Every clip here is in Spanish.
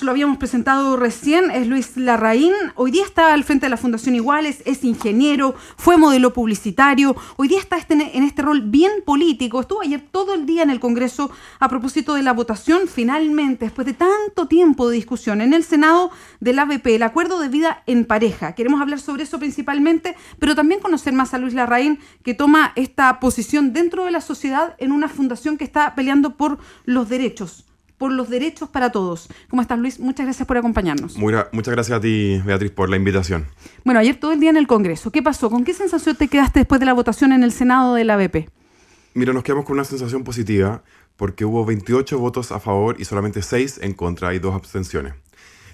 lo habíamos presentado recién, es Luis Larraín. Hoy día está al frente de la Fundación Iguales, es ingeniero, fue modelo publicitario. Hoy día está en este rol bien político. Estuvo ayer todo el día en el Congreso a propósito de la votación. Finalmente, después de tanto tiempo de discusión en el Senado del ABP, el Acuerdo de Vida en Pareja. Queremos hablar sobre eso principalmente, pero también conocer más a Luis Larraín, que toma esta posición dentro de la sociedad en una fundación que está peleando por los derechos para todos. ¿Cómo estás, Luis? Muchas gracias por acompañarnos. Muchas gracias a ti, Beatriz, por la invitación. Bueno, ayer todo el día en el Congreso. ¿Qué pasó? ¿Con qué sensación te quedaste después de la votación en el Senado del ABP? Mira, nos quedamos con una sensación positiva porque hubo 28 votos a favor y solamente 6 en contra y 2 abstenciones.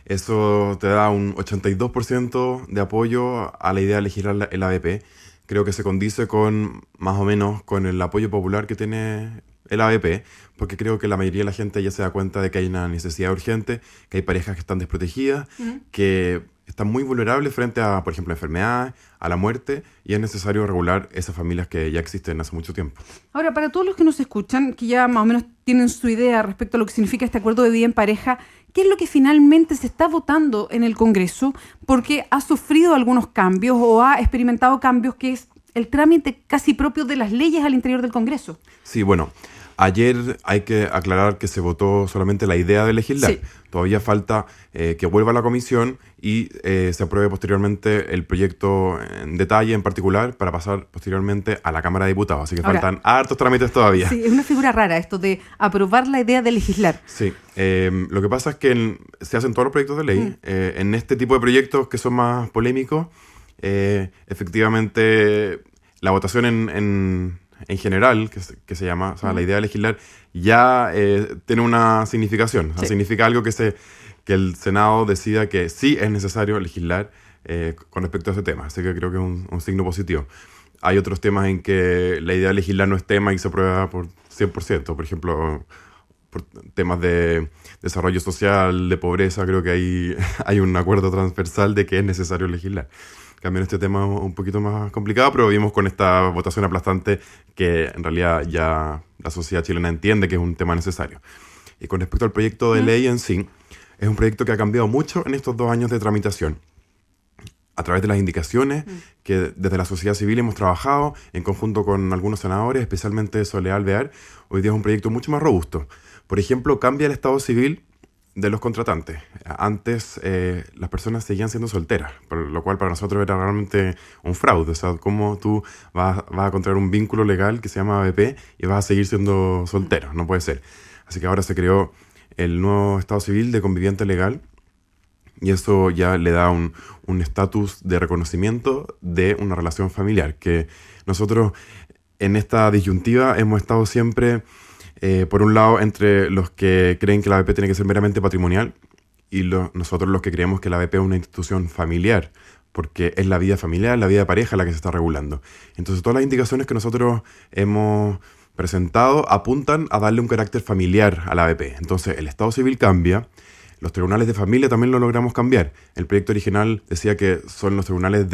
Eso te da un 82% de apoyo a la idea de legislar el ABP. Creo que se condice con, más o menos, con el apoyo popular que tiene el ABP, porque creo que la mayoría de la gente ya se da cuenta de que hay una necesidad urgente, que hay parejas que están desprotegidas, que están muy vulnerables frente a, por ejemplo, enfermedades, a la muerte, y es necesario regular esas familias que ya existen hace mucho tiempo. Ahora, para todos los que nos escuchan, que ya más o menos tienen su idea respecto a lo que significa este acuerdo de vida en pareja, ¿qué es lo que finalmente se está votando en el Congreso? Porque ha sufrido algunos cambios o ha experimentado cambios que es el trámite casi propio de las leyes al interior del Congreso. Sí, bueno, ayer hay que aclarar que se votó solamente la idea de legislar. Sí. Todavía falta que vuelva a la comisión y se apruebe posteriormente el proyecto en detalle, en particular, para pasar posteriormente a la Cámara de Diputados. Así que ahora, faltan hartos trámites todavía. Sí, es una figura rara esto de aprobar la idea de legislar. Sí, lo que pasa es que se hacen todos los proyectos de ley. En este tipo de proyectos que son más polémicos, efectivamente la votación en general, que se llama, o sea, la idea de legislar, ya tiene una significación. O sea, significa algo que el Senado decida que sí es necesario legislar con respecto a ese tema. Así que creo que es un signo positivo. Hay otros temas en que la idea de legislar no es tema y se aprueba por 100%. Por ejemplo, por temas de desarrollo social, de pobreza, creo que hay un acuerdo transversal de que es necesario legislar. También este tema es un poquito más complicado, pero vimos con esta votación aplastante que en realidad ya la sociedad chilena entiende que es un tema necesario. Y con respecto al proyecto de ley en sí, es un proyecto que ha cambiado mucho en estos 2 años de tramitación. A través de las indicaciones que desde la sociedad civil hemos trabajado en conjunto con algunos senadores, especialmente Soledad Alvear, hoy día es un proyecto mucho más robusto. Por ejemplo, cambia el estado civil de los contratantes. Antes las personas seguían siendo solteras, por lo cual para nosotros era realmente un fraude. O sea, cómo tú vas a encontrar un vínculo legal que se llama ABP y vas a seguir siendo soltero. No puede ser. Así que ahora se creó el nuevo estado civil de conviviente legal y eso ya le da un estatus de reconocimiento de una relación familiar, que nosotros en esta disyuntiva hemos estado siempre por un lado entre los que creen que la ABP tiene que ser meramente patrimonial y nosotros los que creemos que la ABP es una institución familiar, porque es la vida familiar, la vida de pareja la que se está regulando. Entonces todas las indicaciones que nosotros hemos presentado apuntan a darle un carácter familiar a la ABP. Entonces el Estado Civil cambia, los tribunales de familia también lo logramos cambiar. El proyecto original decía que son los tribunales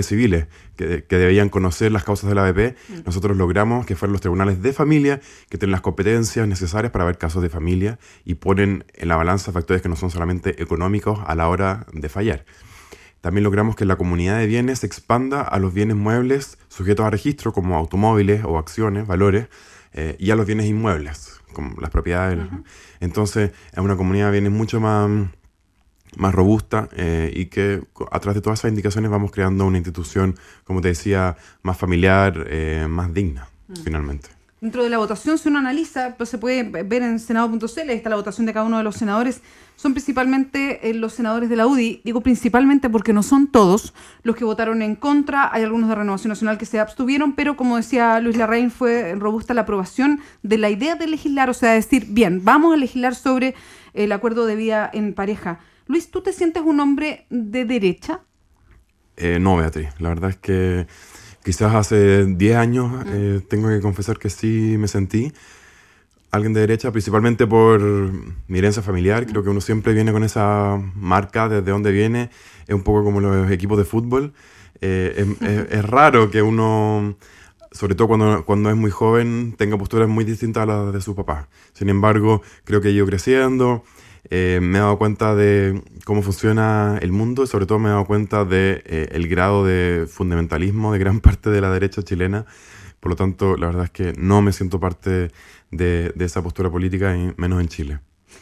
civiles que debían conocer las causas de la ABP. Nosotros logramos que fueran los tribunales de familia que tienen las competencias necesarias para ver casos de familia y ponen en la balanza factores que no son solamente económicos a la hora de fallar. También logramos que la comunidad de bienes se expanda a los bienes muebles sujetos a registro como automóviles o acciones, valores, y a los bienes inmuebles, como las propiedades. Entonces, es una comunidad de bienes mucho más robusta y que a través de todas esas indicaciones vamos creando una institución, como te decía, más familiar, más digna, finalmente. Dentro de la votación, si uno analiza, pues se puede ver en senado.cl, está la votación de cada uno de los senadores. Son principalmente los senadores de la UDI, digo principalmente porque no son todos los que votaron en contra, hay algunos de Renovación Nacional que se abstuvieron, pero como decía Luis Larraín, fue robusta la aprobación de la idea de legislar, o sea, decir, bien, vamos a legislar sobre el acuerdo de vida en pareja. Luis, ¿tú te sientes un hombre de derecha? No, Beatriz, la verdad es que quizás hace 10 años tengo que confesar que sí me sentí alguien de derecha, principalmente por mi herencia familiar. Creo que uno siempre viene con esa marca desde donde viene. Es un poco como los equipos de fútbol. Es raro que uno, sobre todo cuando es muy joven, tenga posturas muy distintas a las de su papá. Sin embargo, creo que he ido creciendo. me he dado cuenta de cómo funciona el mundo y sobre todo me he dado cuenta de el grado de fundamentalismo de gran parte de la derecha chilena. Por lo tanto, la verdad es que no me siento parte de esa postura política, y menos en Chile.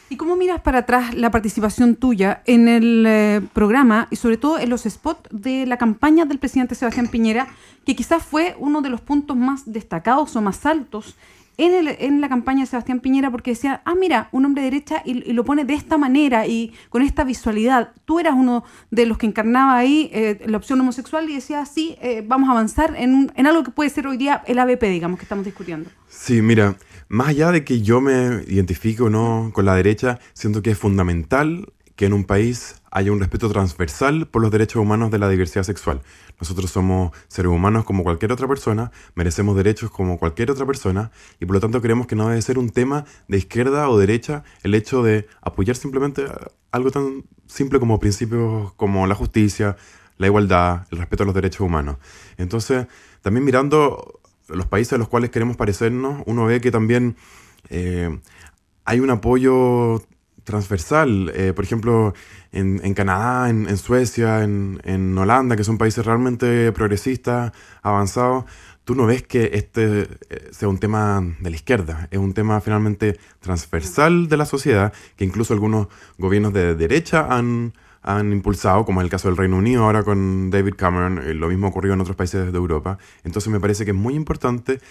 ¿Y cómo miras para atrás la participación tuya en el programa y sobre todo en los spots de la campaña del presidente Sebastián Piñera, que quizás fue uno de los puntos más destacados o más altos en la campaña de Sebastián Piñera, porque decía, mira, un hombre de derecha y lo pone de esta manera y con esta visualidad? Tú eras uno de los que encarnaba ahí la opción homosexual y decía, sí, vamos a avanzar en algo que puede ser hoy día el ABP, digamos, que estamos discutiendo. Sí, mira, más allá de que yo me identifique o no con la derecha, siento que es fundamental que en un país haya un respeto transversal por los derechos humanos de la diversidad sexual. Nosotros somos seres humanos como cualquier otra persona, merecemos derechos como cualquier otra persona, y por lo tanto creemos que no debe ser un tema de izquierda o derecha el hecho de apoyar simplemente algo tan simple como principios como la justicia, la igualdad, el respeto a los derechos humanos. Entonces, también mirando los países a los cuales queremos parecernos, uno ve que también hay un apoyo transversal. Por ejemplo, en Canadá, en Suecia, en Holanda, que son países realmente progresistas, avanzados, tú no ves que este sea un tema de la izquierda. Es un tema finalmente transversal de la sociedad, que incluso algunos gobiernos de derecha han impulsado, como es el caso del Reino Unido ahora con David Cameron. Lo mismo ocurrió en otros países de Europa. Entonces me parece que es muy importante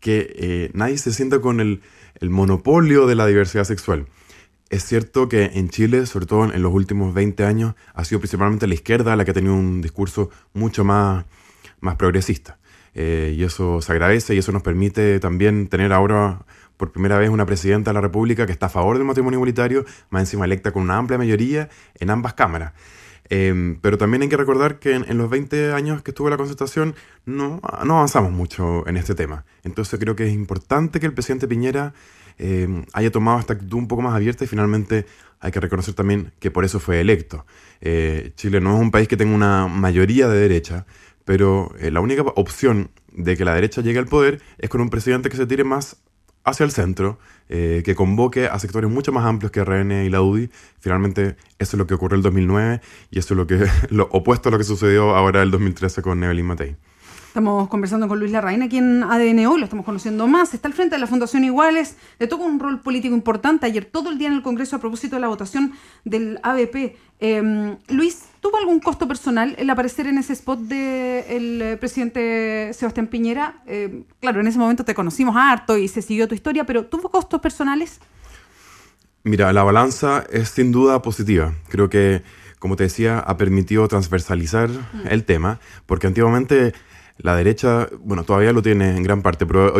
que nadie se sienta con el monopolio de la diversidad sexual. Es cierto que en Chile, sobre todo en los últimos 20 años, ha sido principalmente la izquierda la que ha tenido un discurso mucho más progresista. Y eso se agradece y eso nos permite también tener ahora por primera vez una presidenta de la República que está a favor del matrimonio igualitario, más encima electa con una amplia mayoría en ambas cámaras. Pero también hay que recordar que en los 20 años que estuvo la Concertación no avanzamos mucho en este tema. Entonces creo que es importante que el presidente Piñera haya tomado esta actitud un poco más abierta, y finalmente hay que reconocer también que por eso fue electo. Chile no es un país que tenga una mayoría de derecha, pero la única opción de que la derecha llegue al poder es con un presidente que se tire más hacia el centro, que convoque a sectores mucho más amplios que RN y la UDI. Finalmente eso es lo que ocurrió el 2009 y eso es lo opuesto a lo que sucedió ahora el 2013 con Evelyn Matei. Estamos conversando con Luis Larraín aquí en ADN Hoy, lo estamos conociendo más. Está al frente de la Fundación Iguales, le toca un rol político importante. Ayer todo el día en el Congreso a propósito de la votación del ABP. Luis, ¿tuvo algún costo personal el aparecer en ese spot del presidente Sebastián Piñera? Claro, en ese momento te conocimos harto y se siguió tu historia, pero ¿tuvo costos personales? Mira, la balanza es sin duda positiva. Creo que, como te decía, ha permitido transversalizar el tema, porque antiguamente la derecha, bueno, todavía lo tiene en gran parte, pero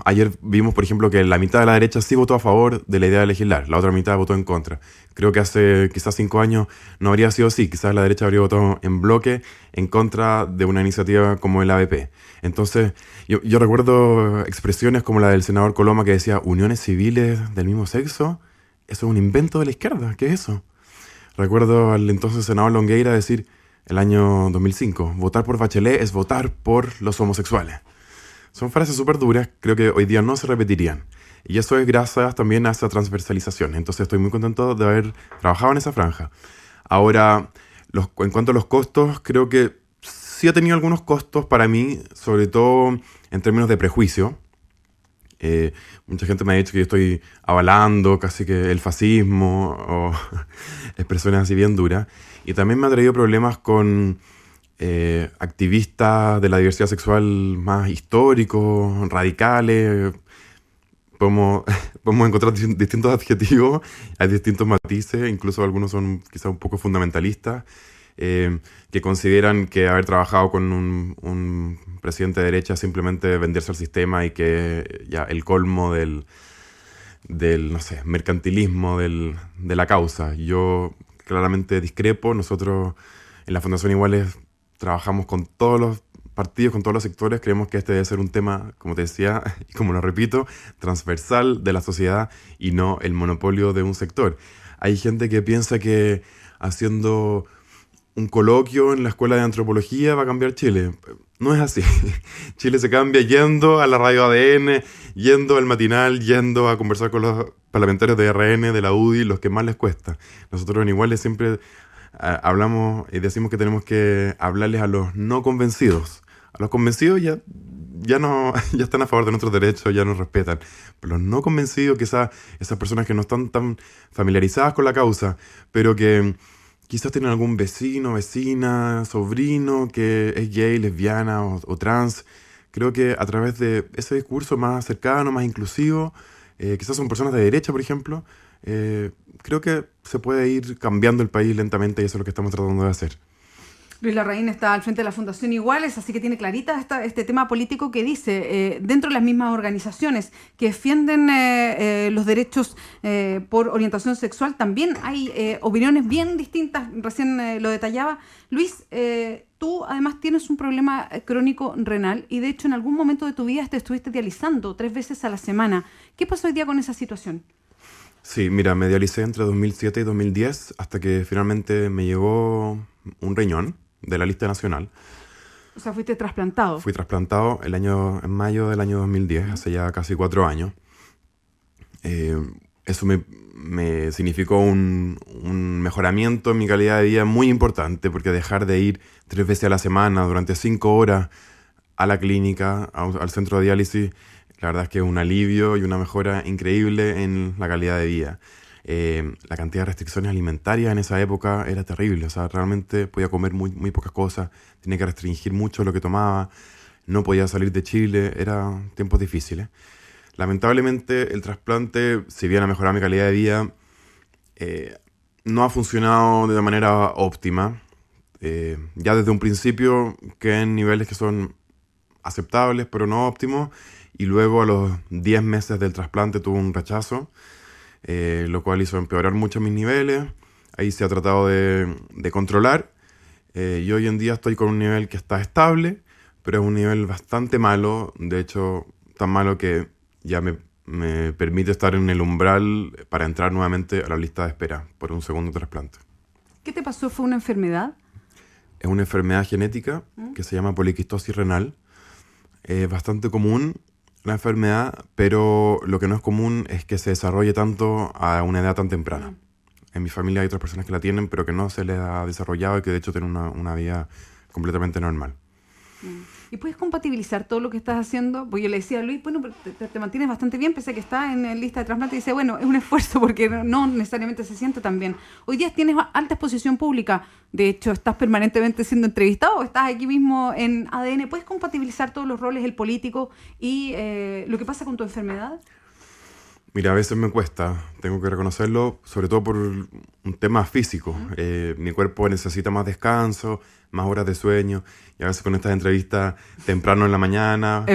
ayer vimos, por ejemplo, que la mitad de la derecha sí votó a favor de la idea de legislar, la otra mitad votó en contra. Creo que hace quizás 5 años no habría sido así, quizás la derecha habría votado en bloque en contra de una iniciativa como el ABP. Entonces, yo recuerdo expresiones como la del senador Coloma que decía, uniones civiles del mismo sexo, eso es un invento de la izquierda, ¿qué es eso? Recuerdo al entonces senador Longueira decir, el año 2005, votar por Bachelet es votar por los homosexuales. Son frases súper duras, creo que hoy día no se repetirían. Y eso es gracias también a esa transversalización. Entonces estoy muy contento de haber trabajado en esa franja. Ahora, en cuanto a los costos, creo que sí ha tenido algunos costos para mí, sobre todo en términos de prejuicio. Mucha gente me ha dicho que yo estoy avalando casi que el fascismo o expresiones así bien duras. Y también me ha traído problemas con activistas de la diversidad sexual más históricos, radicales. Podemos encontrar distintos adjetivos, hay distintos matices, incluso algunos son quizás un poco fundamentalistas, que consideran que haber trabajado con un presidente de derecha es simplemente venderse al sistema y que ya el colmo del no sé, mercantilismo de la causa. Yo claramente discrepo. Nosotros en la Fundación Iguales trabajamos con todos los partidos, con todos los sectores. Creemos que este debe ser un tema, como te decía, y como lo repito, transversal de la sociedad y no el monopolio de un sector. Hay gente que piensa que haciendo un coloquio en la Escuela de Antropología va a cambiar Chile. No es así. Chile se cambia yendo a la radio ADN, yendo al matinal, yendo a conversar con los parlamentarios de RN, de la UDI, los que más les cuesta. Nosotros en Iguales siempre hablamos y decimos que tenemos que hablarles a los no convencidos. A los convencidos ya no, ya están a favor de nuestros derechos, ya nos respetan. Pero los no convencidos, quizás esas personas que no están tan familiarizadas con la causa, pero que quizás tienen algún vecino, vecina, sobrino que es gay, lesbiana o trans. Creo que a través de ese discurso más cercano, más inclusivo, quizás son personas de derecha, por ejemplo, creo que se puede ir cambiando el país lentamente y eso es lo que estamos tratando de hacer. Luis Larraín está al frente de la Fundación Iguales, así que tiene clarita este tema político que dice, dentro de las mismas organizaciones que defienden los derechos por orientación sexual, también hay opiniones bien distintas, recién lo detallaba. Luis, tú además tienes un problema crónico renal y de hecho en algún momento de tu vida te estuviste dializando 3 veces a la semana. ¿Qué pasó hoy día con esa situación? Sí, mira, me dialicé entre 2007 y 2010 hasta que finalmente me llegó un riñón de la lista nacional. O sea, fuiste trasplantado. Fui trasplantado en mayo del año 2010, hace ya casi 4 años. Eso me significó un mejoramiento en mi calidad de vida muy importante, porque dejar de ir 3 veces a la semana durante 5 horas a la clínica, al centro de diálisis, la verdad es que es un alivio y una mejora increíble en la calidad de vida. La cantidad de restricciones alimentarias en esa época era terrible, o sea, realmente podía comer muy pocas cosas, tenía que restringir mucho lo que tomaba, no podía salir de Chile, eran tiempos difíciles. Lamentablemente el trasplante, si bien ha mejorado mi calidad de vida, no ha funcionado de manera óptima. Ya desde un principio quedé en niveles que son aceptables pero no óptimos, y luego a los 10 meses del trasplante tuve un rechazo, lo cual hizo empeorar mucho mis niveles. Ahí se ha tratado de controlar, y hoy en día estoy con un nivel que está estable, pero es un nivel bastante malo, de hecho tan malo que ya me permite estar en el umbral para entrar nuevamente a la lista de espera por un segundo trasplante. ¿Qué te pasó? ¿Fue una enfermedad? Es una enfermedad genética que se llama poliquistosis renal. Es bastante común la enfermedad, pero lo que no es común es que se desarrolle tanto a una edad tan temprana. En mi familia hay otras personas que la tienen, pero que no se les ha desarrollado y que de hecho tienen una vida completamente normal. ¿Y puedes compatibilizar todo lo que estás haciendo? Porque yo le decía a Luis, bueno, te mantienes bastante bien, pese a que está en la lista de trasplante, y dice, bueno, es un esfuerzo porque no necesariamente se siente tan bien. Hoy día tienes alta exposición pública, de hecho, estás permanentemente siendo entrevistado, estás aquí mismo en ADN. ¿Puedes compatibilizar todos los roles, el político y lo que pasa con tu enfermedad? Mira, a veces me cuesta, tengo que reconocerlo, sobre todo por un tema físico. Mi cuerpo necesita más descanso, más horas de sueño, y a veces con estas entrevistas temprano en la mañana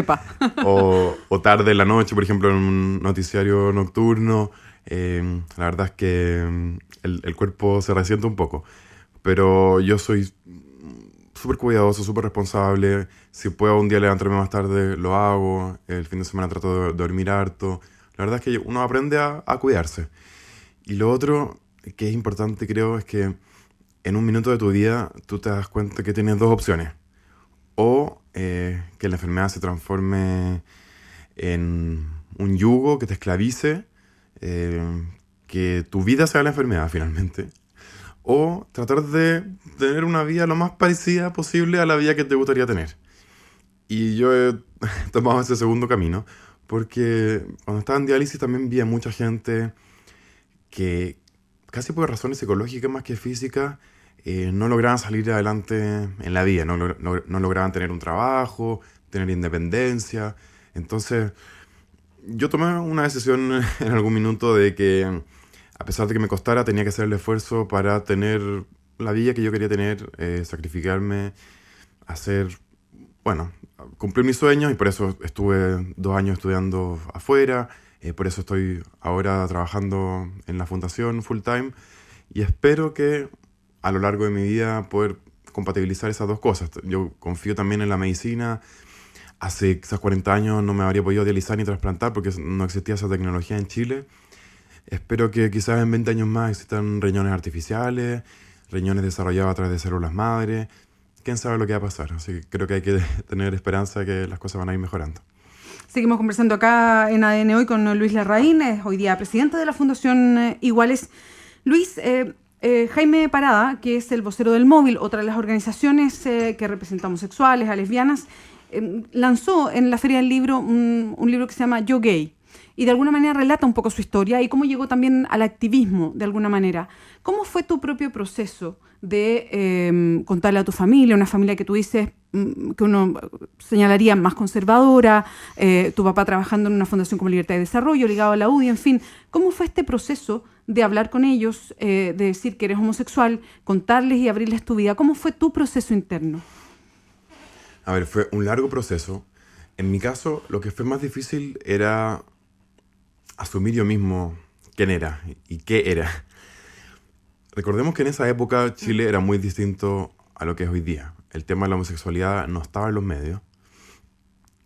o tarde en la noche, por ejemplo, en un noticiario nocturno, la verdad es que el cuerpo se resiente un poco. Pero yo soy súper cuidadoso, súper responsable. Si puedo un día levantarme más tarde, lo hago. El fin de semana trato de dormir harto. La verdad es que uno aprende a cuidarse. Y lo otro que es importante, creo, es que en un minuto de tu vida tú te das cuenta que tienes 2 opciones. O que la enfermedad se transforme en un yugo que te esclavice, que tu vida sea la enfermedad finalmente. O tratar de tener una vida lo más parecida posible a la vida que te gustaría tener. Y yo he tomado ese segundo camino, porque cuando estaba en diálisis también vi a mucha gente que, casi por razones psicológicas más que físicas, no lograban salir adelante en la vida, no lograban tener un trabajo, tener independencia. Entonces, yo tomé una decisión en algún minuto de que, a pesar de que me costara, tenía que hacer el esfuerzo para tener la vida que yo quería tener, sacrificarme, cumplir mis sueños, y por eso estuve 2 años estudiando afuera, por eso estoy ahora trabajando en la fundación full time, y espero que a lo largo de mi vida poder compatibilizar esas 2 cosas. Yo confío también en la medicina. Hace quizás 40 años no me habría podido dializar ni trasplantar porque no existía esa tecnología en Chile. Espero que quizás en 20 años más existan riñones artificiales, riñones desarrollados a través de células madre. ¿Quién sabe lo que va a pasar? Así que creo que hay que tener esperanza de que las cosas van a ir mejorando. Seguimos conversando acá en ADN Hoy con Luis Larraín, es hoy día presidente de la Fundación Iguales. Luis, Jaime Parada, que es el vocero del Móvil, otra de las organizaciones que representa homosexuales, a lesbianas, lanzó en la Feria del Libro un libro que se llama Yo Gay. Y de alguna manera relata un poco su historia y cómo llegó también al activismo, de alguna manera. ¿Cómo fue tu propio proceso de contarle a tu familia, una familia que tú dices que uno señalaría más conservadora, tu papá trabajando en una fundación como Libertad y Desarrollo, ligado a la UDI, en fin? ¿Cómo fue este proceso de hablar con ellos, de decir que eres homosexual, contarles y abrirles tu vida? ¿Cómo fue tu proceso interno? A ver, fue un largo proceso. En mi caso, lo que fue más difícil era asumir yo mismo quién era y qué era. Recordemos que en esa época Chile era muy distinto a lo que es hoy día. El tema de la homosexualidad no estaba en los medios.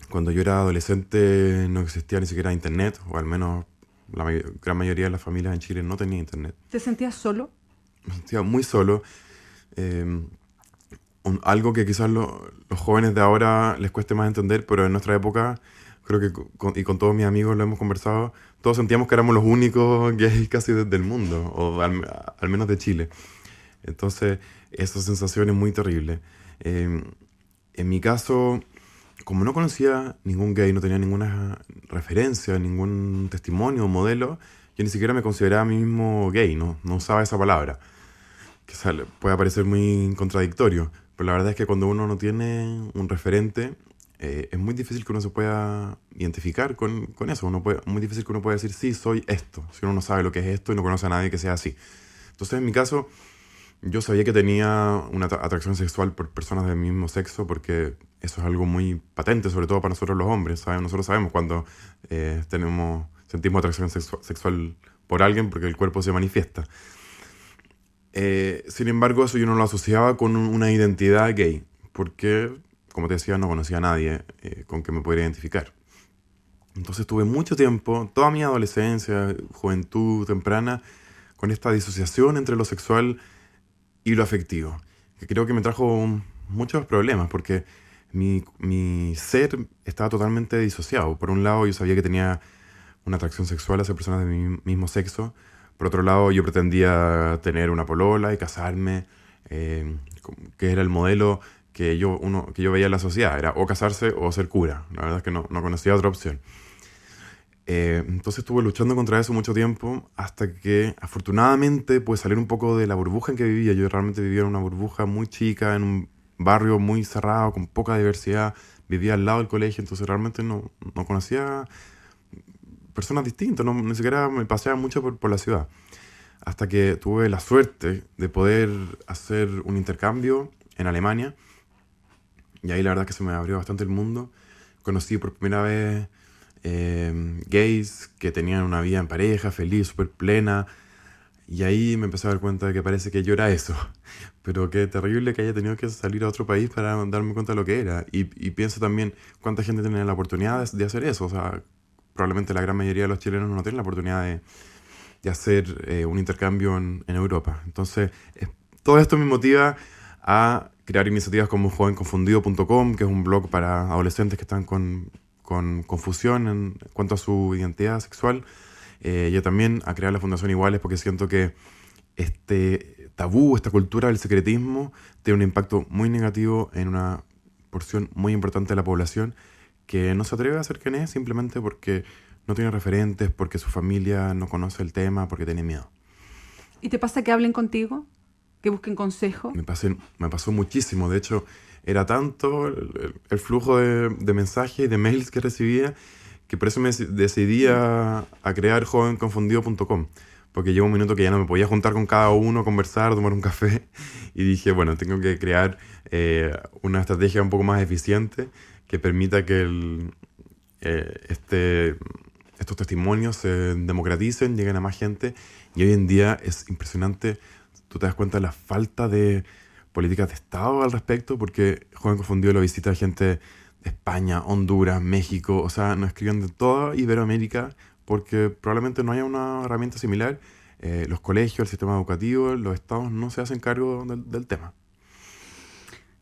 Cuando yo era adolescente no existía ni siquiera internet, o al menos la gran mayoría de las familias en Chile no tenía internet. ¿Te sentías solo? Me sentía muy solo. Algo que quizás los jóvenes de ahora les cueste más entender, pero en nuestra época, creo que con todos mis amigos lo hemos conversado, todos sentíamos que éramos los únicos gays casi del mundo, o al menos de Chile. Entonces, esa sensación es muy terrible. En mi caso, como no conocía ningún gay, no tenía ninguna referencia, ningún testimonio o modelo, yo ni siquiera me consideraba a mí mismo gay, no usaba esa palabra. Que puede parecer muy contradictorio, pero la verdad es que cuando uno no tiene un referente, es muy difícil que uno se pueda identificar con eso. Muy difícil que uno pueda decir, sí, soy esto, si uno no sabe lo que es esto y no conoce a nadie que sea así. Entonces, en mi caso, yo sabía que tenía una atracción sexual por personas del mismo sexo, porque eso es algo muy patente, sobre todo para nosotros los hombres. Nosotros sabemos cuando sentimos atracción sexual por alguien, porque el cuerpo se manifiesta. Sin embargo, eso yo no lo asociaba con una identidad gay, porque, como te decía, no conocía a nadie con que me pudiera identificar. Entonces tuve mucho tiempo, toda mi adolescencia, juventud temprana, con esta disociación entre lo sexual y lo afectivo, que creo que me trajo muchos problemas, porque mi ser estaba totalmente disociado. Por un lado, yo sabía que tenía una atracción sexual hacia personas de mi mismo sexo. Por otro lado, yo pretendía tener una polola y casarme, que era el modelo que yo veía en la sociedad. Era o casarse o ser cura. La verdad es que no conocía otra opción. Entonces estuve luchando contra eso mucho tiempo, hasta que afortunadamente pude salir un poco de la burbuja en que vivía. Yo realmente vivía en una burbuja muy chica, en un barrio muy cerrado, con poca diversidad. Vivía al lado del colegio, entonces realmente no conocía personas distintas, ni siquiera me paseaba mucho por la ciudad. Hasta que tuve la suerte de poder hacer un intercambio en Alemania, y ahí la verdad que se me abrió bastante el mundo. Conocí por primera vez gays que tenían una vida en pareja, feliz, súper plena, y ahí me empecé a dar cuenta de que parece que yo era eso. Pero qué terrible que haya tenido que salir a otro país para darme cuenta de lo que era. Y pienso también cuánta gente tiene la oportunidad de hacer eso. O sea, probablemente la gran mayoría de los chilenos no tienen la oportunidad de hacer un intercambio en Europa. Entonces, todo esto me motiva a crear iniciativas como jovenconfundido.com, que es un blog para adolescentes que están con confusión en cuanto a su identidad sexual. Yo también a crear la Fundación Iguales, porque siento que este tabú, esta cultura del secretismo, tiene un impacto muy negativo en una porción muy importante de la población, que no se atreve a ser quien es simplemente porque no tiene referentes, porque su familia no conoce el tema, porque tiene miedo. ¿Y te pasa que hablen contigo? ¿Que busquen consejo? Me pasó muchísimo. De hecho, era tanto el flujo de mensajes y de mails que recibía, que por eso me decidí a crear jovenconfundido.com. Porque llegó un minuto que ya no me podía juntar con cada uno, conversar, tomar un café. Y dije, bueno, tengo que crear una estrategia un poco más eficiente que permita que estos testimonios se democraticen, lleguen a más gente. Y hoy en día es impresionante, tú te das cuenta de la falta de políticas de Estado al respecto, porque Joven Confundido lo visita gente de España, Honduras, México, o sea, nos escriben de toda Iberoamérica, porque probablemente no haya una herramienta similar. Los colegios, el sistema educativo, los estados no se hacen cargo del tema.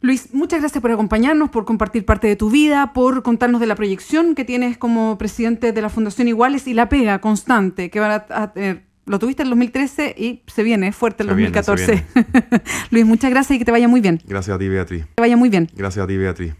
Luis, muchas gracias por acompañarnos, por compartir parte de tu vida, por contarnos de la proyección que tienes como presidente de la Fundación Iguales y la pega constante que van a tener. Lo tuviste en 2013 y se viene fuerte el 2014. Luis, muchas gracias y que te vaya muy bien. Gracias a ti, Beatriz. Que te vaya muy bien. Gracias a ti, Beatriz.